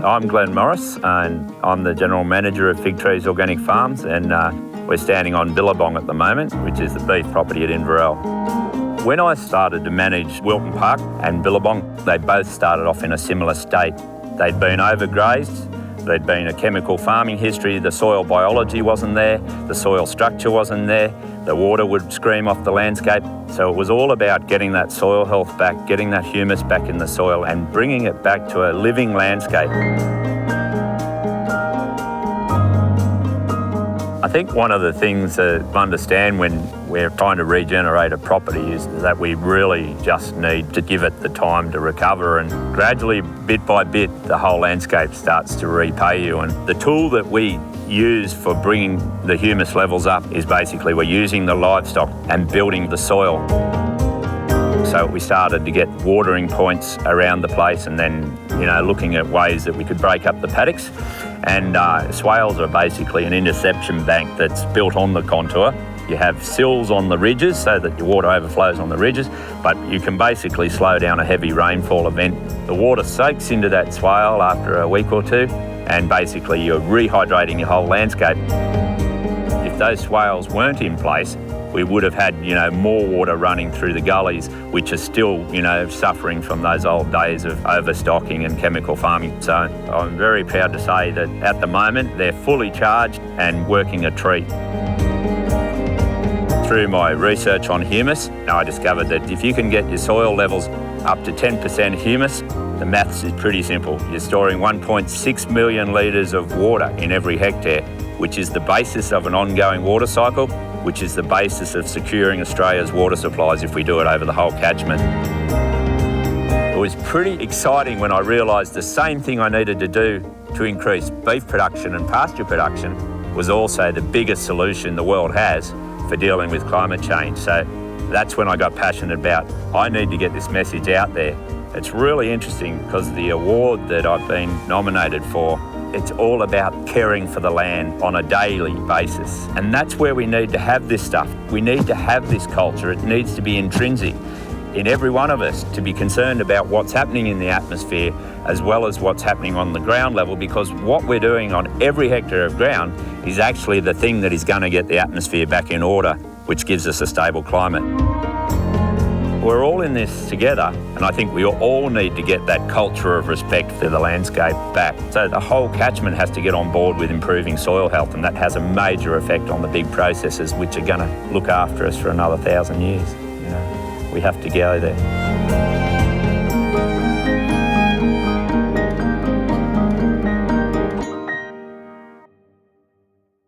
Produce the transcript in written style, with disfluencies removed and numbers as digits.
I'm Glenn Morris and I'm the General Manager of Fig Trees Organic Farms, and we're standing on Billabong at the moment, which is the beef property at Inverell. When I started to manage Wilton Park and Billabong, they both started off in a similar state. They'd been overgrazed, there'd been a chemical farming history, the soil biology wasn't there, the soil structure wasn't there, the water would scream off the landscape. So it was all about getting that soil health back, getting that humus back in the soil and bringing it back to a living landscape. I think one of the things to understand when we're trying to regenerate a property is that we really just need to give it the time to recover, and gradually, bit by bit, the whole landscape starts to repay you. And the tool that we use for bringing the humus levels up is basically we're using the livestock and building the soil. So we started to get watering points around the place, and then, looking at ways that we could break up the paddocks. And swales are basically an interception bank that's built on the contour. You have sills on the ridges so that your water overflows on the ridges, but you can basically slow down a heavy rainfall event. The water soaks into that swale after a week or two, and basically you're rehydrating your whole landscape. If those swales weren't in place, we would have had, more water running through the gullies, which are still, suffering from those old days of overstocking and chemical farming. So I'm very proud to say that at the moment they're fully charged and working a treat. Through my research on humus, I discovered that if you can get your soil levels up to 10% humus, the maths is pretty simple. You're storing 1.6 million litres of water in every hectare, which is the basis of an ongoing water cycle, which is the basis of securing Australia's water supplies if we do it over the whole catchment. It was pretty exciting when I realised the same thing I needed to do to increase beef production and pasture production was also the biggest solution the world has for dealing with climate change. So that's when I got passionate about, I need to get this message out there. It's really interesting because the award that I've been nominated for, it's all about caring for the land on a daily basis. And that's where we need to have this stuff. We need to have this culture. It needs to be intrinsic in every one of us to be concerned about what's happening in the atmosphere as well as what's happening on the ground level, because what we're doing on every hectare of ground is actually the thing that is going to get the atmosphere back in order, which gives us a stable climate. We're all in this together, and I think we all need to get that culture of respect for the landscape back. So the whole catchment has to get on board with improving soil health, and that has a major effect on the big processes which are going to look after us for another 1,000 years. We have to go there.